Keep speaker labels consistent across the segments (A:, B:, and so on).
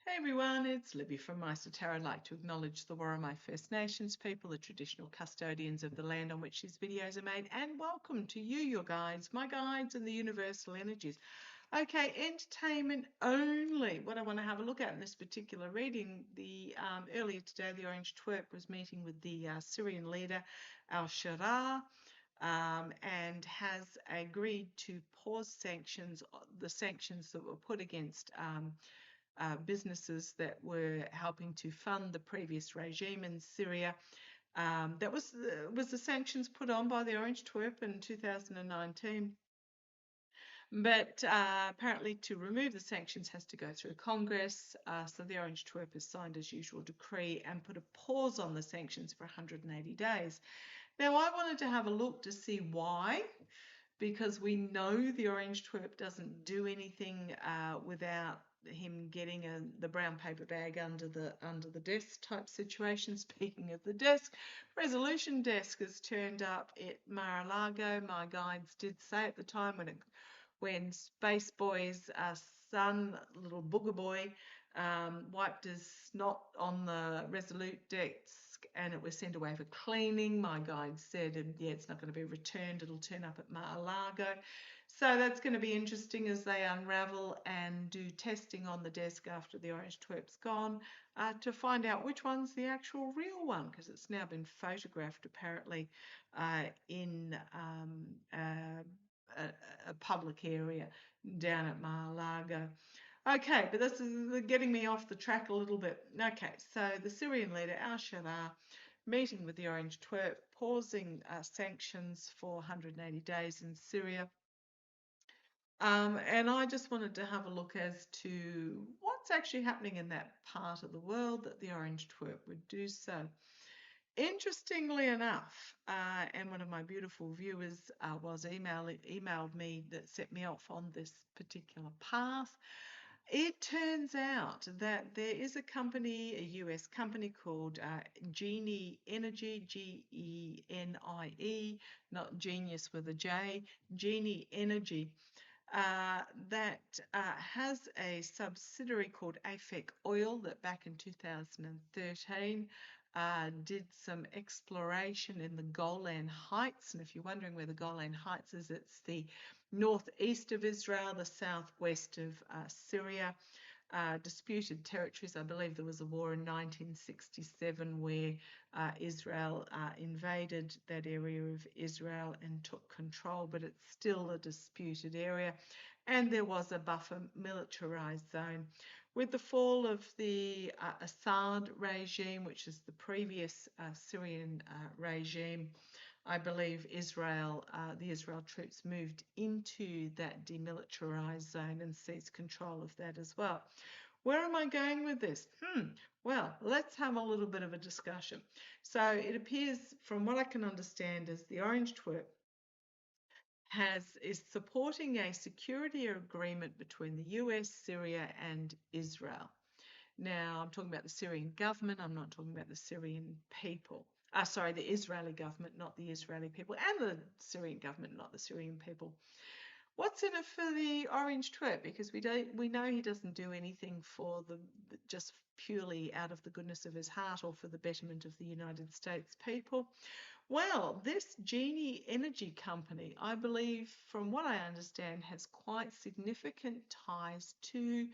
A: Hey everyone, it's Libby from maighstirtarot. I'd like to acknowledge the Worimi First Nations people, the traditional custodians of the land on which these videos are made, and welcome to you, your guides, my guides, and the universal energies. Okay, entertainment only. What I want to have a look at in this particular reading, earlier today, the Orange Twerp was meeting with the Syrian leader al-Sharaa. And has agreed to pause the sanctions that were put against businesses that were helping to fund the previous regime in Syria. That was the sanctions put on by the Orange Twerp in 2019. But apparently to remove the sanctions has to go through Congress. So the Orange Twerp has signed as usual decree and put a pause on the sanctions for 180 days. Now I wanted to have a look to see why, because we know the Orange Twerp doesn't do anything without him getting the brown paper bag under the desk type situation. Speaking of the desk, resolution desk has turned up at Mar-a-Lago. My guides did say at the time when Space Boy's son, little booger boy, wiped his snot on the Resolute desk and it was sent away for cleaning, my guide said, yeah, it's not going to be returned, it'll turn up at Mar-a-Lago. So that's going to be interesting as they unravel and do testing on the desk after the Orange Twerp's gone to find out which one's the actual real one, because it's now been photographed apparently in a public area down at Mar-a-Lago. Okay, but this is getting me off the track a little bit. Okay, so the Syrian leader al-Sharaa meeting with the Orange Twerp, pausing sanctions for 180 days in Syria. And I just wanted to have a look as to what's actually happening in that part of the world that the Orange Twerp would do so. Interestingly enough, and one of my beautiful viewers emailed me that set me off on this particular path. It turns out that there is a company, a US company called Genie Energy, Genie, not genius with a J, Genie Energy, that has a subsidiary called AFEC Oil that back in 2013 did some exploration in the Golan Heights. And if you're wondering where the Golan Heights is, it's the northeast of Israel, the southwest of Syria. Disputed territories. I believe there was a war in 1967 where Israel invaded that area of Israel and took control, but it's still a disputed area. And there was a buffer militarized zone. With the fall of the Assad regime, which is the previous Syrian regime, I believe the Israel troops moved into that demilitarized zone and seized control of that as well. Where am I going with this? Well, let's have a little bit of a discussion. So it appears, from what I can understand, as the Orange Twerp is supporting a security agreement between the US, Syria, and Israel. Now, I'm talking about the Syrian government. I'm not talking about the Syrian people. Sorry, the Israeli government, not the Israeli people, and the Syrian government, not the Syrian people. What's in it for the Orange Twerp? Because we know he doesn't do anything for just purely out of the goodness of his heart or for the betterment of the United States people. Well, this Genie Energy company, I believe, from what I understand, has quite significant ties to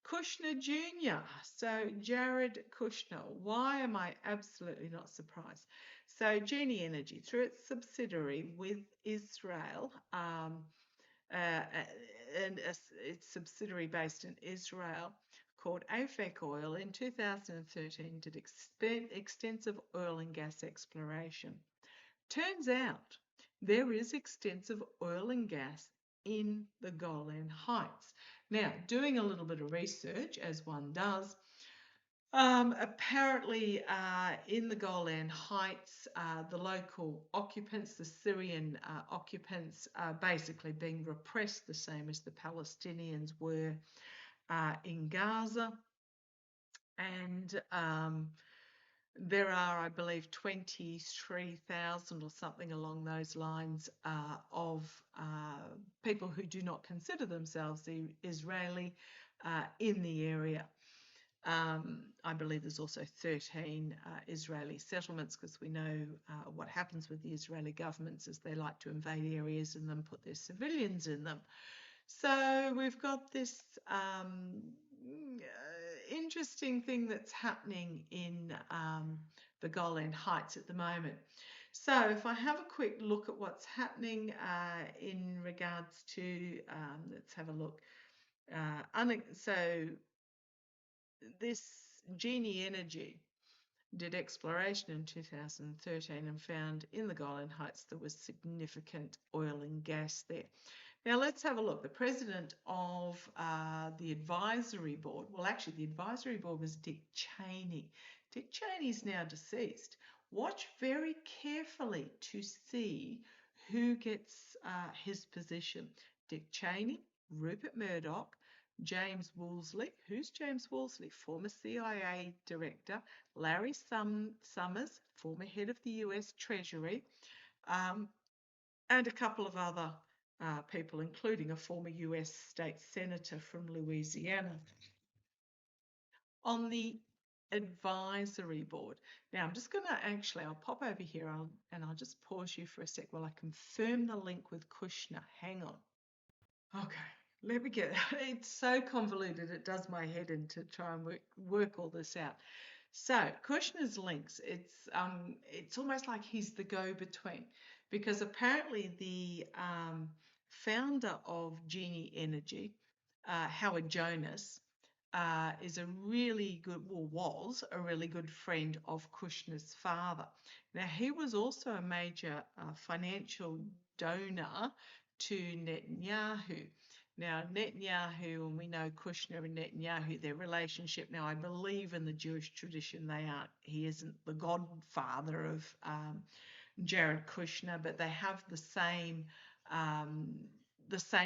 A: Kushner Jr. So Jared Kushner. Why am I absolutely not surprised? So Genie Energy, through its subsidiary with Israel, and its subsidiary based in Israel called AFEC Oil in 2013 did extensive oil and gas exploration. Turns out there is extensive oil and gas in the Golan Heights. Now, doing a little bit of research, as one does, apparently in the Golan Heights, the local occupants, the Syrian occupants, are basically being repressed the same as the Palestinians were in Gaza. And there are, I believe, 23,000 or something along those lines of people who do not consider themselves Israeli in the area. I believe there's also 13 Israeli settlements, because we know what happens with the Israeli governments is they like to invade areas and then put their civilians in them. So we've got this interesting thing that's happening in the Golan Heights at the moment. So if I have a quick look at what's happening in regards to, let's have a look. So this genie energy did exploration in 2013 and found in the Golan Heights there was significant oil and gas there. Now let's have a look. The president of the advisory board, well, actually the advisory board was Dick Cheney. Dick Cheney's now deceased. Watch very carefully to see who gets his position. Dick Cheney, Rupert Murdoch, James Woolsey. Who's James Woolsey? Former CIA director. Larry Summers, former head of the US Treasury, and a couple of other people, including a former US state senator from Louisiana, on the advisory board. Now, I'm just going to I'll pop over here and I'll just pause you for a sec while I confirm the link with Kushner. Hang on. Okay, let me get it's so convoluted, it does my head in to try and work all this out. So Kushner's links, it's almost like he's the go-between, because apparently the founder of Genie Energy, Howard Jonas, is a really good, well, was a really good friend of Kushner's father. Now, he was also a major financial donor to Netanyahu. Now, Netanyahu, and we know Kushner and Netanyahu, their relationship. Now, I believe in the Jewish tradition he isn't the godfather of Jared Kushner, but they have the same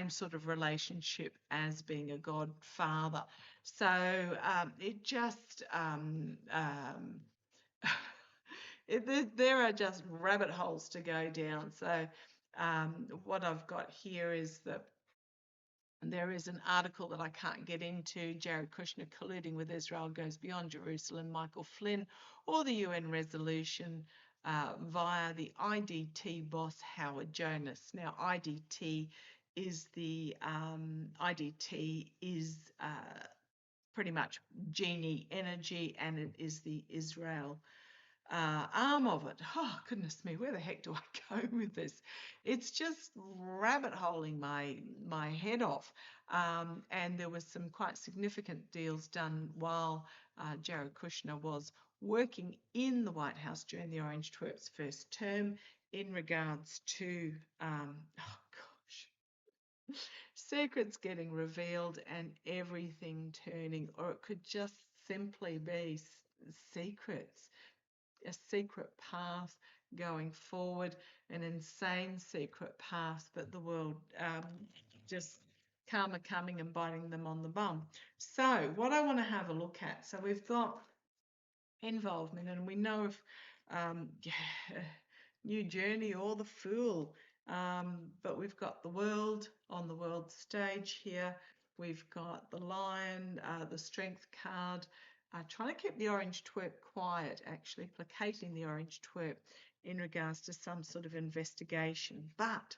A: sort of relationship as being a godfather. So it just there are just rabbit holes to go down. So what I've got here is that there is an article that I can't get into. Jared Kushner colluding with Israel goes beyond Jerusalem. Michael Flynn or the UN resolution via the IDT boss Howard Jonas. Now IDT is pretty much Genie Energy, and it is the Israel arm of it. Oh, goodness me, where the heck do I go with this? It's just rabbit holing my head off. And there was some quite significant deals done while Jared Kushner was working in the White House during the Orange Twerp's first term in regards to, secrets getting revealed and everything turning, or it could just simply be secrets. A secret path going forward, an insane secret path, but the world just karma coming and biting them on the bum. So what I want to have a look at, so we've got involvement, and we know if New Journey or the Fool, but we've got the world on the world stage here. We've got the Lion, the Strength card, trying to keep the Orange Twerp quiet, actually, placating the Orange Twerp in regards to some sort of investigation. But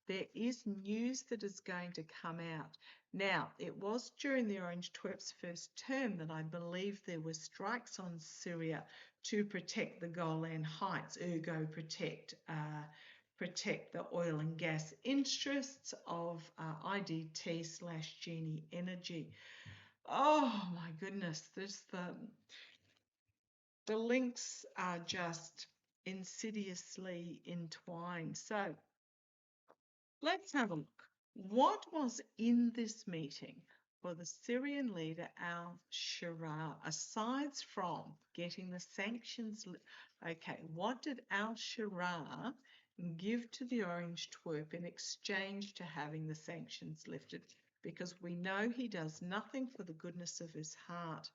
A: there is news that is going to come out. Now, it was during the Orange Twerp's first term that I believe there were strikes on Syria to protect the Golan Heights, ergo protect the oil and gas interests of IDT/Genie Energy. Oh my goodness, the links are just insidiously entwined. So let's have a look. What was in this meeting for the Syrian leader al-Shara, aside from getting the sanctions? Okay, what did al-Shara give to the Orange Twerp in exchange to having the sanctions lifted? Because we know he does nothing for the goodness of his heart.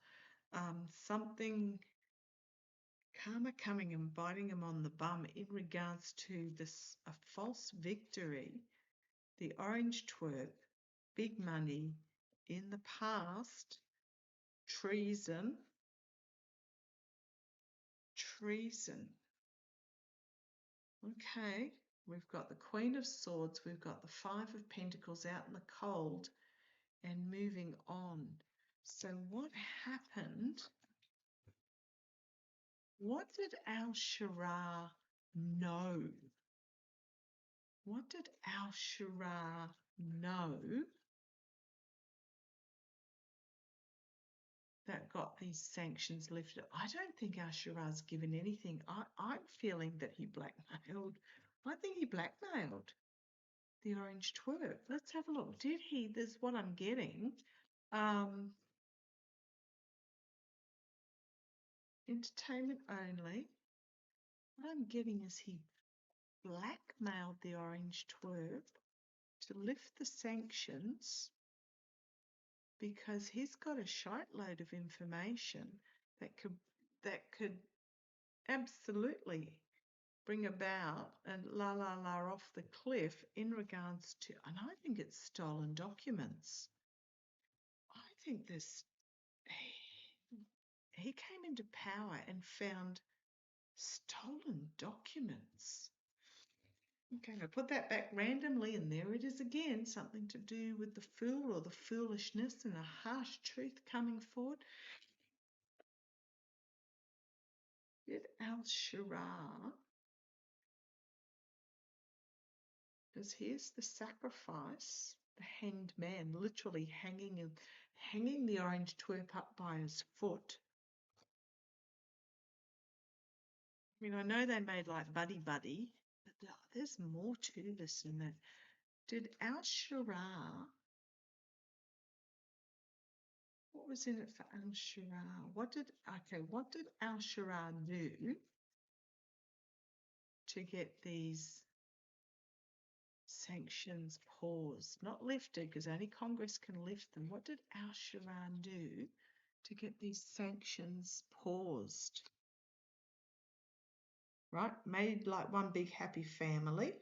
A: Something karma coming and biting him on the bum in regards to this a false victory. The Orange Twerp, big money in the past, treason, treason. Okay, we've got the Queen of Swords, we've got the Five of Pentacles out in the cold and moving on. So what happened? What did Al-Shara know? What did Al-Shara know that got these sanctions lifted? I don't think Al-Shara's given anything. I'm feeling that he blackmailed. I think he blackmailed the orange twerp. Let's have a look. Did he? There's what I'm getting. Entertainment only. What I'm getting is he blackmailed the orange twerp to lift the sanctions because he's got a shitload of information that could absolutely bring about and la off the cliff in regards to, and I think it's stolen documents. I think this, he came into power and found stolen documents. Okay, I put that back randomly, and there it is again, something to do with the fool or the foolishness and the harsh truth coming forward. Did Al-Shara, because here's the sacrifice, the hanged man, literally hanging the orange twerp up by his foot. I mean, I know they made like buddy, but there's more to this than that. Did Al-Shara, what was in it for Al-Shara? What did Al-Shara do to get these sanctions paused? Not lifted, because only Congress can lift them. What did Al-Shara do to get these sanctions paused? Right, made like one big happy family.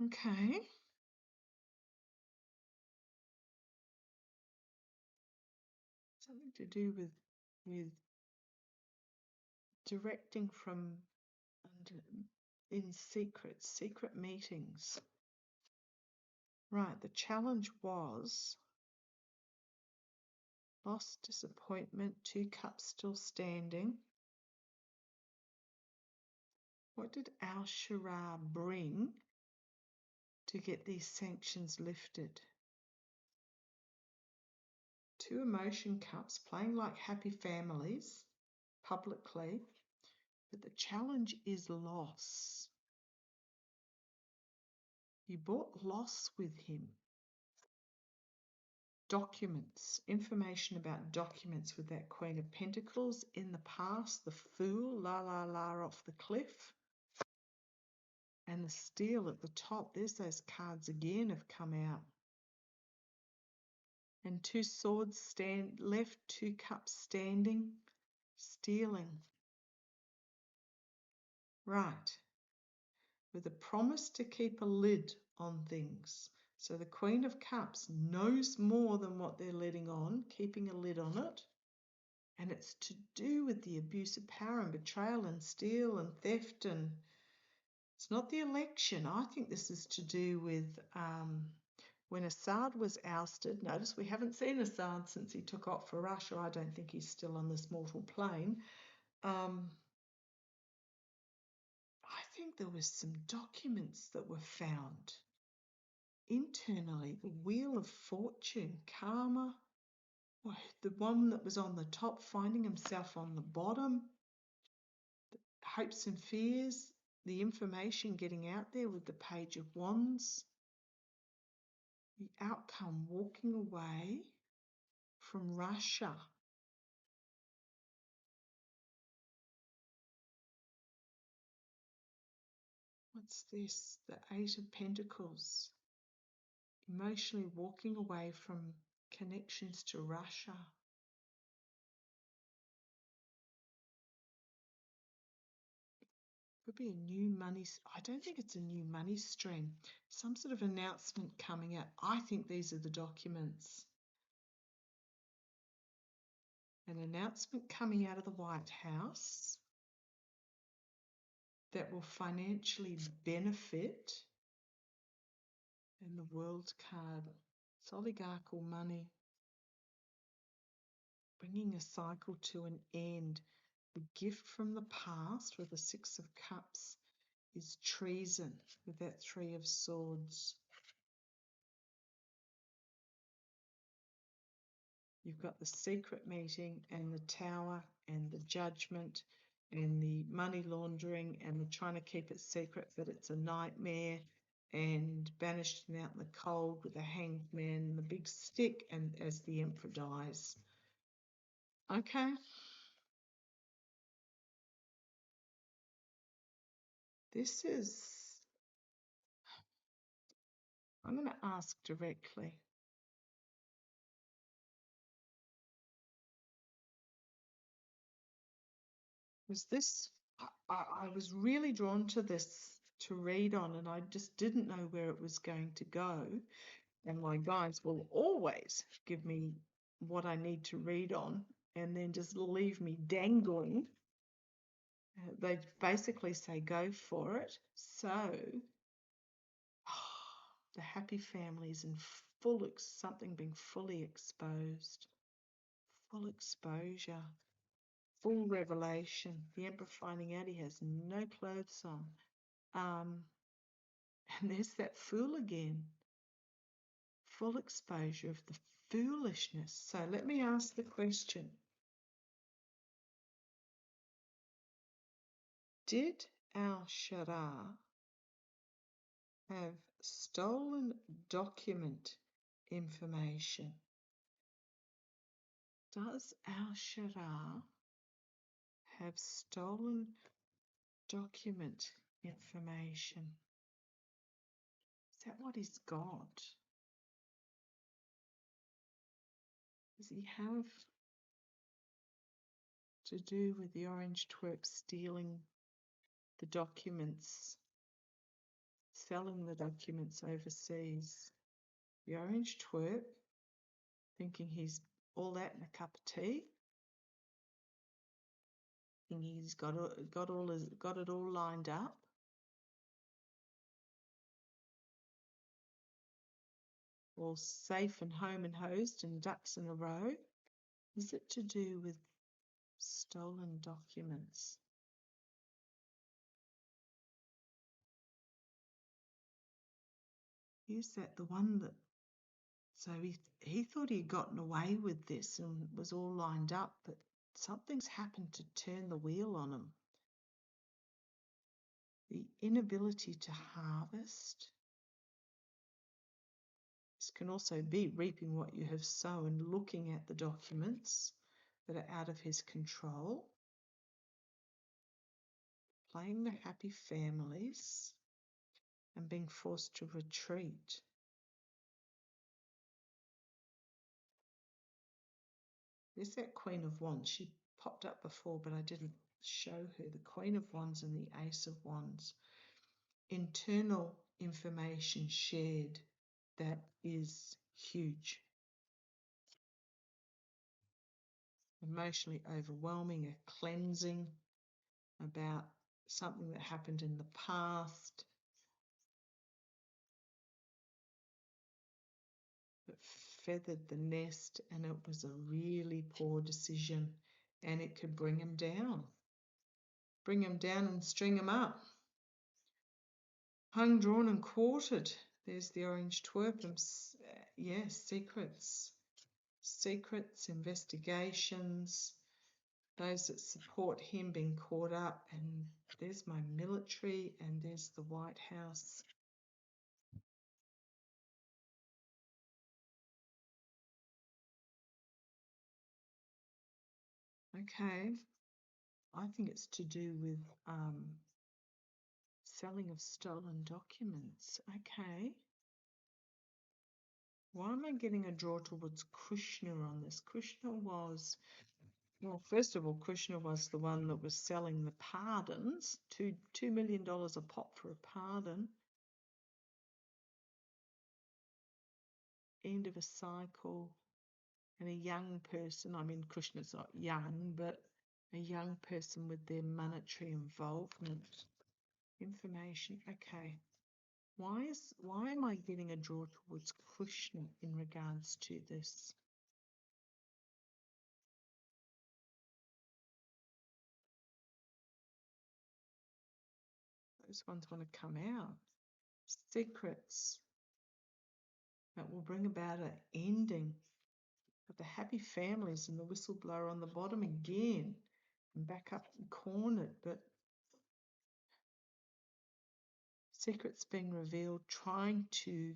A: Okay. Something to do with directing from in secret meetings. Right, the challenge was loss, disappointment, 2 cups still standing. What did Al-Shara bring to get these sanctions lifted? 2 emotion cups, playing like happy families publicly, but the challenge is loss. He brought loss with him. Documents, information about documents with that Queen of Pentacles in the past, the Fool, la off the cliff, and the Steel at the top. There's those cards again have come out. And 2 swords stand left, 2 cups standing, stealing. Right. With a promise to keep a lid on things. So the Queen of Cups knows more than what they're letting on, keeping a lid on it. And it's to do with the abuse of power and betrayal and steal and theft. And it's not the election. I think this is to do with when Assad was ousted. Notice we haven't seen Assad since he took off for Russia. I don't think he's still on this mortal plane. I think there was some documents that were found internally. The Wheel of Fortune, Karma, the one that was on the top, finding himself on the bottom, hopes and fears, the information getting out there with the Page of Wands, the outcome, walking away from Russia. What's this? The 8 of Pentacles. Emotionally walking away from connections to Russia. Could be a new money. I don't think it's a new money stream. Some sort of announcement coming out. I think these are the documents. An announcement coming out of the White House that will financially benefit. And the World card. It's oligarchical money. Bringing a cycle to an end. The gift from the past with the Six of Cups is treason with that Three of Swords. You've got the secret meeting and the Tower and the Judgment and the money laundering and the trying to keep it secret, but it's a nightmare, and banished him out in the cold with the hanged man and the big stick, and as the Emperor dies. Okay. This is, I'm going to ask directly. Was this, I was really drawn to this to read on, and I just didn't know where it was going to go. And my guides will always give me what I need to read on and then just leave me dangling. They basically say, go for it. So the happy families in something being fully exposed, full exposure, full revelation. The Emperor finding out he has no clothes on. And there's that fool again. Full exposure of the foolishness. So let me ask the question. Did al-Shaddai have stolen document information? Does al-Shaddai have stolen document information? Is that what he's got? Does he have to do with the orange twerp stealing the documents, selling the documents overseas? The orange twerp, thinking he's all that in a cup of tea, thinking he's got it all lined up. All safe and home and hosed and ducks in a row. Is it to do with stolen documents? Is that the one that, so he thought he'd gotten away with this and was all lined up, but something's happened to turn the wheel on him. The inability to harvest. This can also be reaping what you have sown, looking at the documents that are out of his control, playing the happy families, and being forced to retreat. There's that Queen of Wands. She popped up before, but I didn't show her. The Queen of Wands and the Ace of Wands. Internal information shared that is huge. Emotionally overwhelming, a cleansing about something that happened in the past that feathered the nest, and it was a really poor decision, and it could bring him down. Bring him down and string him up. Hung, drawn and quartered. There's the orange twerp. Yes, secrets. Secrets, investigations, those that support him being caught up. And there's my military, and there's the White House. Okay. I think it's to do with selling of stolen documents. Okay. Why am I getting a draw towards Krishna on this? Krishna was Well, first of all, Krishna was the one that was selling the pardons, $2 million a pop for a pardon. End of a cycle. And a young person, I mean, Krishna's not young, but a young person with their monetary involvement. Information, okay. Why am I getting a draw towards Krishna in regards to this? Those ones want to come out. Secrets that will bring about an ending of the happy families, and the whistleblower on the bottom again and back up and cornered, but secrets being revealed, trying to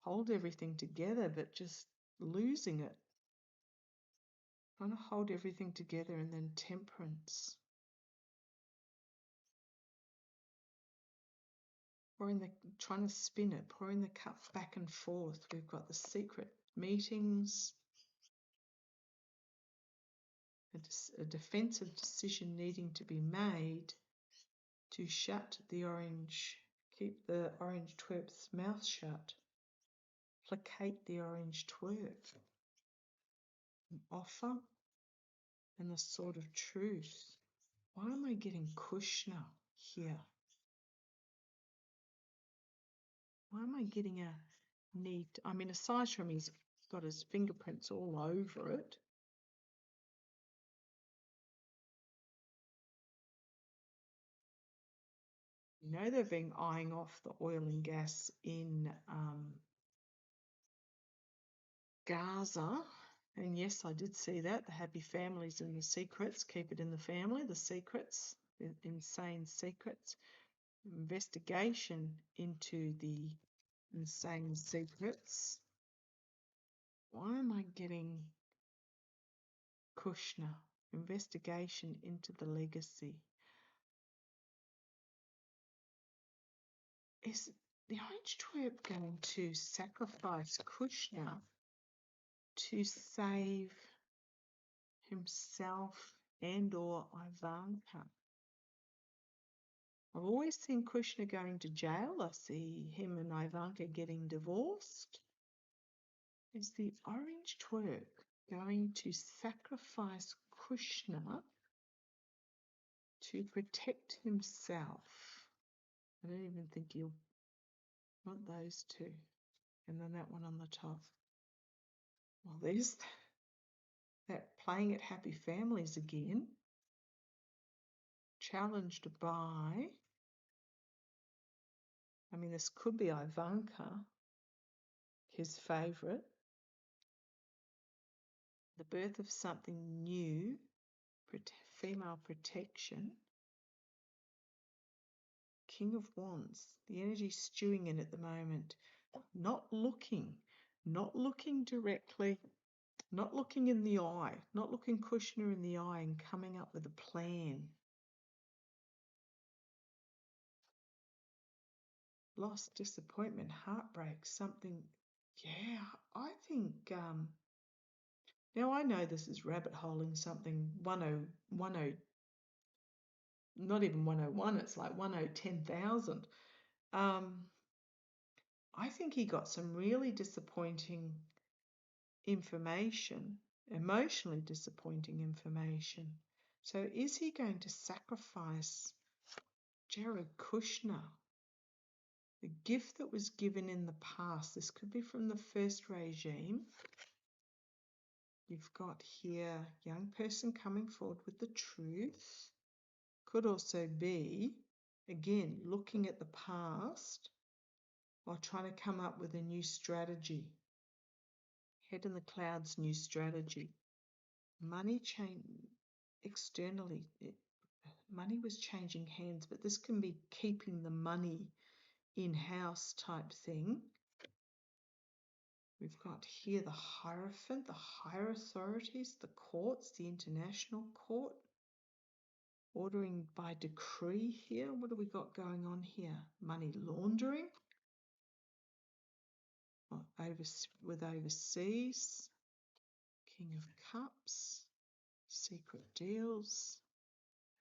A: hold everything together, but just losing it. Trying to hold everything together, and then temperance. Trying to spin it, pouring the cup back and forth. We've got the secret meetings, a defensive decision needing to be made to keep the orange twerp's mouth shut, placate the orange twerp, an offer, and the sword of truth. Why am I getting Kushna here? Why am I getting a need? I mean, aside from he's got his fingerprints all over it. You know, they've been eyeing off the oil and gas in Gaza. And yes, I did see that. The happy families and the secrets. Keep it in the family, the secrets, the insane secrets. Investigation into the insane secrets. Why am I getting Kushna? Investigation into the legacy. Is the orange twerp going to sacrifice Kushna to save himself and or Ivanka? I've always seen Kushna going to jail. I see him and Ivanka getting divorced. Is the orange twerp going to sacrifice Kushna to protect himself? I don't even think you'll want those two. And then that one on the top. Well, there's that playing at happy families again. Challenged by, I mean, this could be Ivanka, his favourite. The birth of something new, female protection. King of Wands, the energy stewing in at the moment. Not looking directly, not looking in the eye, not looking Kushner in the eye and coming up with a plan. Loss, disappointment, heartbreak, something. Yeah, I think, now I know this is rabbit holing something 10, not even 101, it's like 10,000. I think he got some really disappointing information, emotionally disappointing information. So is he going to sacrifice Jared Kushner? The gift that was given in the past, this could be from the first regime. You've got here, young person coming forward with the truth. Could also be, again, looking at the past while trying to come up with a new strategy. Head in the clouds, new strategy. Money change externally. Money was changing hands, but this can be keeping the money in-house type thing. We've got here the Hierophant, the higher authorities, the courts, the international court, ordering by decree here. What have we got going on here? Money laundering. with overseas, King of Cups, secret deals,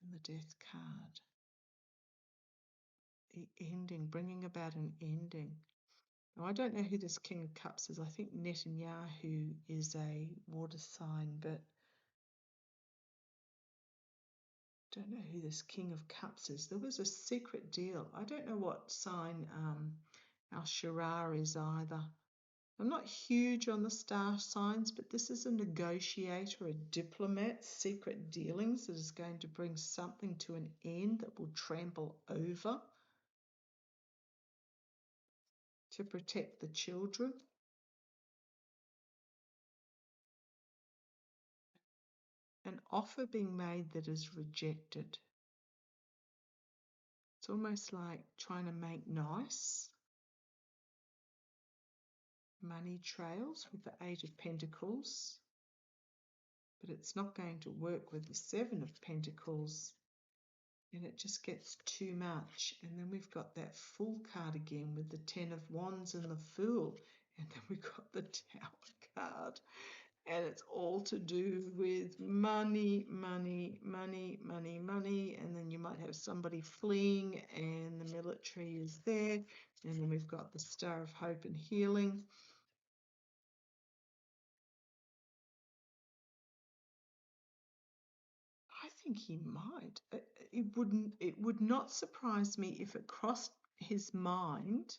A: and the Death card. The ending, bringing about an ending. Now, I don't know who this King of Cups is. I think Netanyahu is a water sign, but don't know who this King of Cups is. There was a secret deal. I don't know what sign Al-Shirar is either. I'm not huge on the star signs, but this is a negotiator, a diplomat, secret dealings that is going to bring something to an end that will trample over to protect the children. An offer being made that is rejected. It's almost like trying to make nice. Money trails with the Eight of Pentacles. But it's not going to work with the Seven of Pentacles. And it just gets too much. And then we've got that Fool card again with the Ten of Wands and the Fool. And then we've got the Tower card. And it's all to do with money, money, money, money, money. And then you might have somebody fleeing and the military is there. And then we've got the Star of Hope and Healing. I think he might. It would not surprise me if it crossed his mind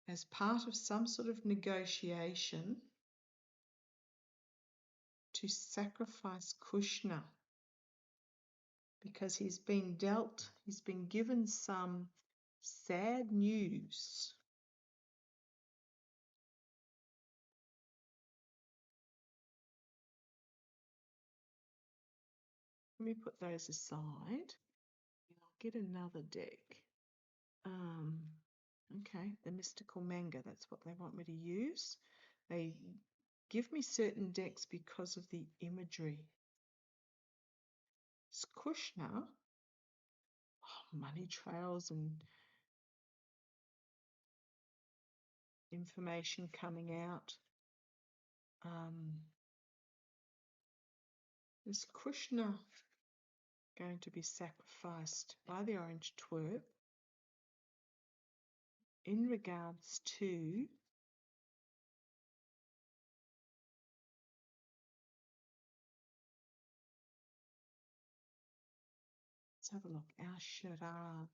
A: as part of some sort of negotiation to sacrifice Kushner, because he's been given some sad news. Let me put those aside and I'll get another deck. Okay, the Mystical Manga, that's what they want me to use. They give me certain decks because of the imagery. It's Kushner, money trails and information coming out. Is Kushner going to be sacrificed by the Orange Twerp in regards to let's have a look. Al-Shirar.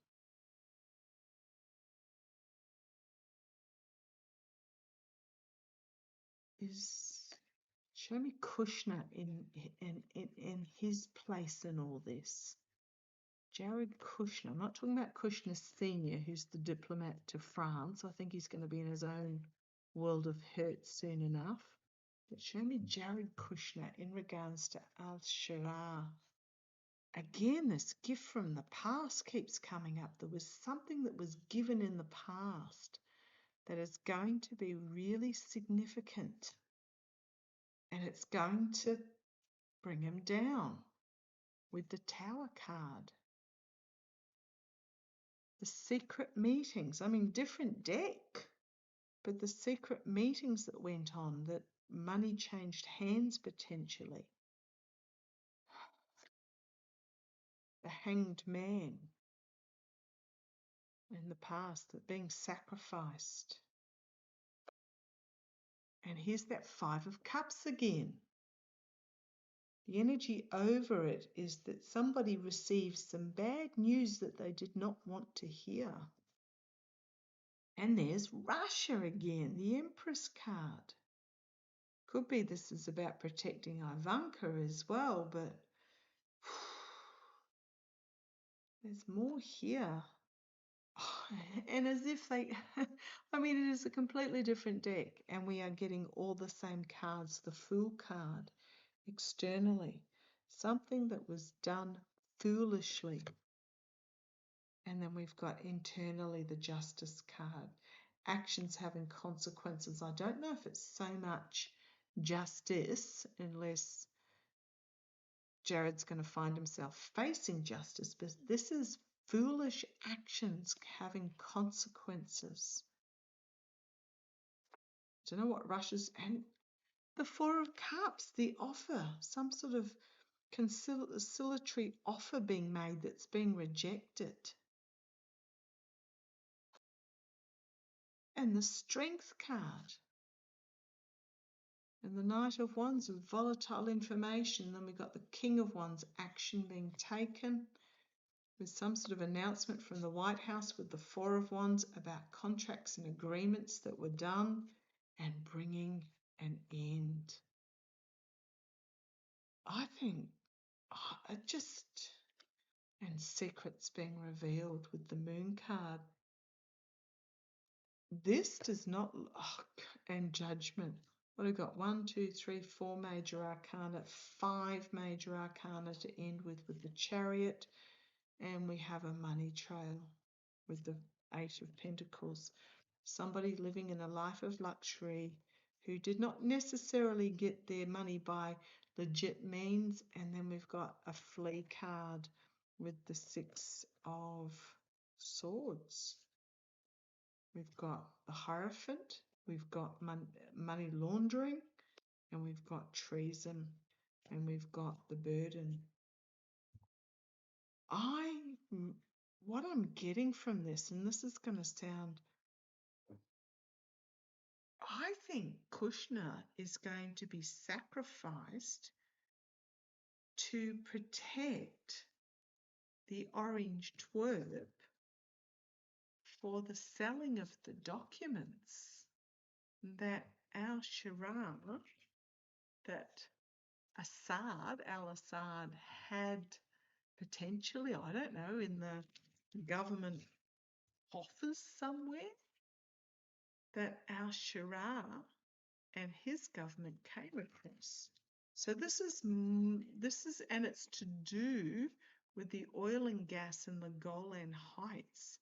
A: Show me Kushner in his place in all this. Jared Kushner. I'm not talking about Kushner Senior, who's the diplomat to France. I think he's going to be in his own world of hurt soon enough. But show me Jared Kushner in regards to Al-Shirar. Again, this gift from the past keeps coming up. There was something that was given in the past that is going to be really significant. And it's going to bring him down with the Tower card. The secret meetings. I mean, different deck. But the secret meetings that went on, that money changed hands potentially. The Hanged Man in the past, that being sacrificed. And here's that Five of Cups again. The energy over it is that somebody receives some bad news that they did not want to hear. And there's Russia again, the Empress card. Could be this is about protecting Ivanka as well, but there's more here. And as if they, I mean, it is a completely different deck, and we are getting all the same cards. The Fool card externally, something that was done foolishly. And then we've got internally the Justice card, actions having consequences. I don't know if it's so much justice, unless Jared's going to find himself facing justice, but this is foolish actions having consequences. don't know what Russia's, and the Four of Cups, the offer, some sort of conciliatory offer being made that's being rejected. And the Strength card. And the Knight of Wands with volatile information. Then we've got the King of Wands, action being taken with some sort of announcement from the White House with the Four of Wands about contracts and agreements that were done and bringing an end. I think and secrets being revealed with the Moon card. This does not, and Judgment. What have we got? 1, 2, 3, 4 major arcana, 5 major arcana to end with the Chariot, and we have a money trail with the 8 of Pentacles. Somebody living in a life of luxury who did not necessarily get their money by legit means. And then we've got a Flea card with the 6 of Swords. We've got the Hierophant, we've got money laundering, and we've got treason, and we've got the burden. What I'm getting from this, and this is going to sound, I think Kushner is going to be sacrificed to protect the orange twerp for the selling of the documents that al-Assad al-Assad had potentially, I don't know, in the government office somewhere, that al-Sharaa and his government came across. So this is, and it's to do with the oil and gas in the Golan Heights.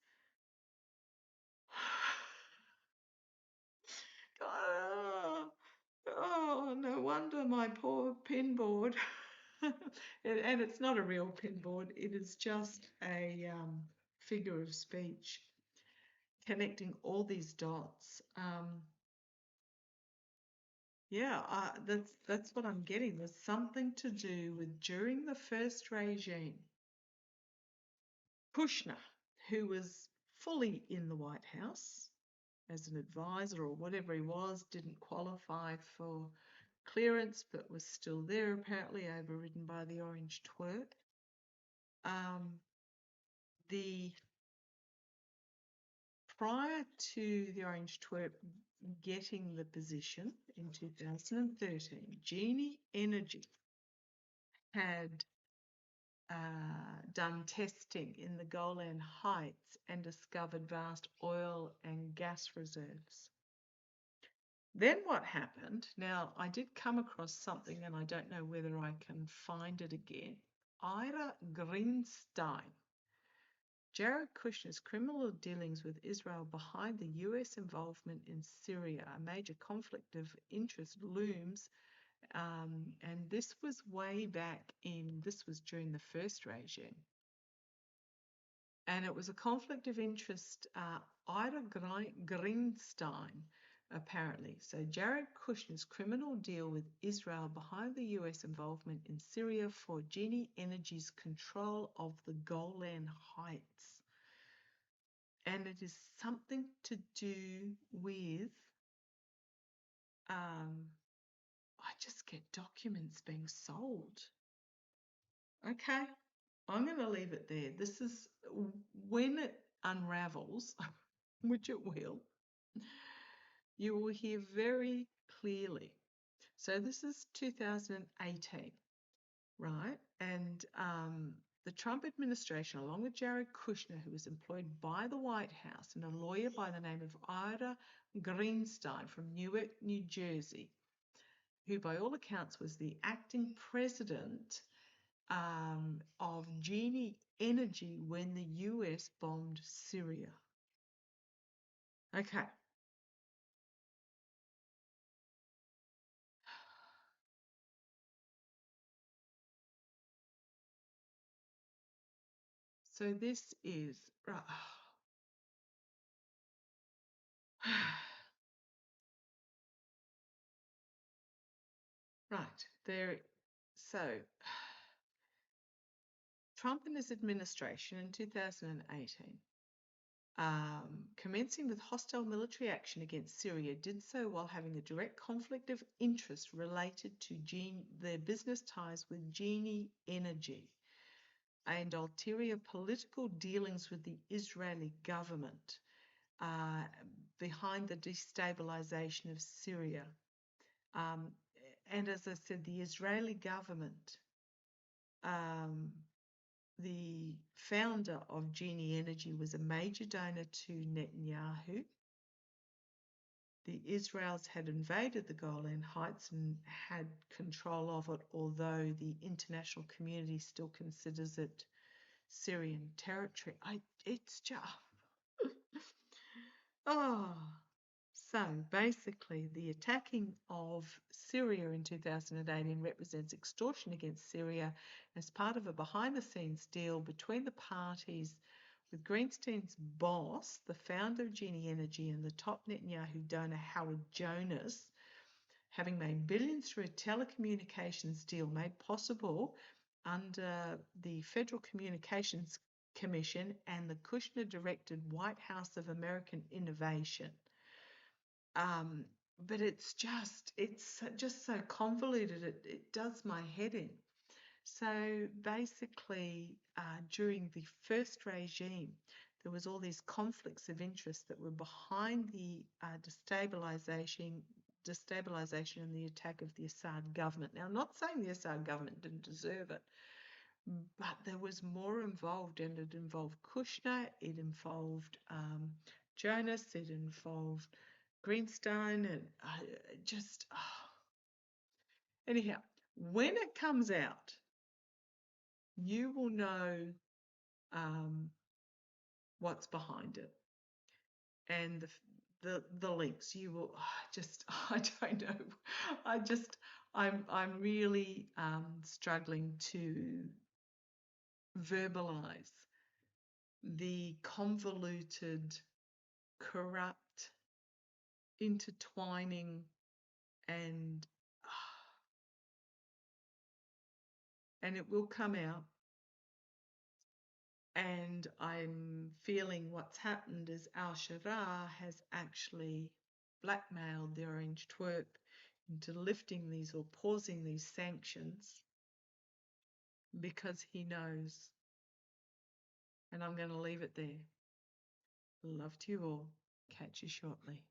A: Oh, no wonder my poor pinboard. And it's not a real pinboard. It is just a figure of speech connecting all these dots. That's what I'm getting. There's something to do with during the first regime, Kushner, who was fully in the White House as an advisor or whatever he was, didn't qualify for clearance but was still there, apparently overridden by the orange twerp. Prior to the orange twerp getting the position in 2013, Genie Energy had done testing in the Golan Heights and discovered vast oil and gas reserves. Then what happened? Now, I did come across something, and I don't know whether I can find it again. Ira Greenstein. Jared Kushner's criminal dealings with Israel behind the US involvement in Syria. A major conflict of interest looms. And this was this was during the first regime. And it was a conflict of interest, Ira Greenstein, apparently. So Jared Kushner's criminal deal with Israel behind the US involvement in Syria for Genie Energy's control of the Golan Heights. And it is something to do with, I just get documents being sold. Okay, I'm going to leave it there. This is when it unravels, which it will, you will hear very clearly. So this is 2018, right? And the Trump administration, along with Jared Kushner, who was employed by the White House, and a lawyer by the name of Ira Greenstein from Newark, New Jersey, who by all accounts was the acting president of Genie Energy when the US bombed Syria. Okay. So this is, Right. So Trump and his administration in 2018, commencing with hostile military action against Syria, did so while having a direct conflict of interest related to their business ties with Genie Energy and ulterior political dealings with the Israeli government behind the destabilization of Syria. And as I said, the Israeli government, the founder of Genie Energy was a major donor to Netanyahu. The Israelis had invaded the Golan Heights and had control of it, although the international community still considers it Syrian territory. It's just... oh. So basically, the attacking of Syria in 2018 represents extortion against Syria as part of a behind-the-scenes deal between the parties, with Greenstein's boss, the founder of Genie Energy, and the top Netanyahu donor Howard Jonas, having made billions through a telecommunications deal made possible under the Federal Communications Commission and the Kushner-directed White House of American Innovation. But it's just so convoluted. It does my head in. So basically, during the first regime, there was all these conflicts of interest that were behind the destabilization and the attack of the Assad government. Now, I'm not saying the Assad government didn't deserve it, but there was more involved, and it involved Kushner, it involved Jonas, it involved Greenstein, and anyhow, when it comes out, you will know what's behind it, and the links. You will I don't know. I'm really struggling to verbalize the convoluted, corrupt, intertwining, and it will come out. And I'm feeling what's happened is Al-Sharaa has actually blackmailed the Orange Twerp into lifting these or pausing these sanctions because he knows. And I'm going to leave it there. Love to you all. Catch you shortly.